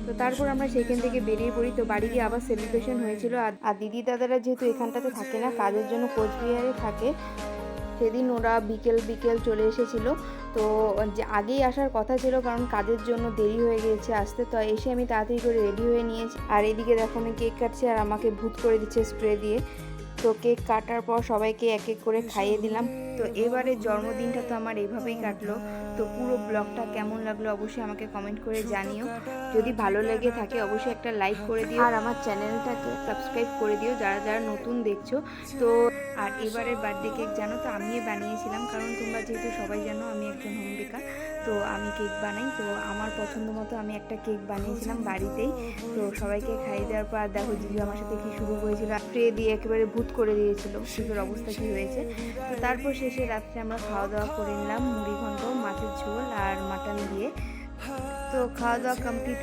তো তারপর আমরা সেখান থেকে বেরিয়ে পড়ি। তো বাড়ি গিয়ে আবার সেলিব্রেশন হয়েছিল। আর দিদি দাদারা যেহেতু এখানটাতে থাকে না, কাজের জন্য কোচবিহারে থাকে, সেদিন ওরা বিকেল বিকেল চলে এসেছিলো। তো যে আগেই আসার কথা ছিল, কারণ কাজের জন্য দেরি হয়ে গিয়েছে আসতে। তো এসে আমি তাড়াতাড়ি করে রেডি হয়ে নিয়েছি। আর এদিকে দেখো আমি কেক কাটছি আর আমাকে ভূত করে দিচ্ছে স্প্রে দিয়ে। তো কেক কাটার পর সবাইকে এক এক করে খাইয়ে দিলাম। তো এবারে জন্মদিনটা তো আমার এইভাবেই কাটলো। তো পুরো ব্লগটা কেমন লাগলো অবশ্যই আমাকে কমেন্ট করে জানিও। যদি ভালো লেগে থাকে অবশ্যই একটা লাইক করে দিও, আর আমার চ্যানেলটাকে সাবস্ক্রাইব করে দিও যারা যারা নতুন দেখছো। তো আর এবারের বার্থডে কেক জানো তো আমিই বানিয়েছিলাম, কারণ তোমরা যেহেতু সবাই জানো আমি একজন হোম বেকার। তো আমি কেক বানাই। তো আমার পছন্দ মতো আমি একটা কেক বানিয়েছিলাম বাড়িতেই। তো সবাইকে খাইয়ে দেওয়ার পর দেখো জিজু আমার সাথে কি শুরু হয়েছিল, স্প্রে দিয়ে একেবারে ভূত করে দিয়েছিল, শিশুর অবস্থা কী হয়েছে। তো তারপর শেষে রাত্রে আমরা খাওয়া দাওয়া করে নিলাম মুড়ি ঘন্ট, মাছের ঝোল আর মাটন দিয়ে। তো খাওয়া দাওয়া কমপ্লিট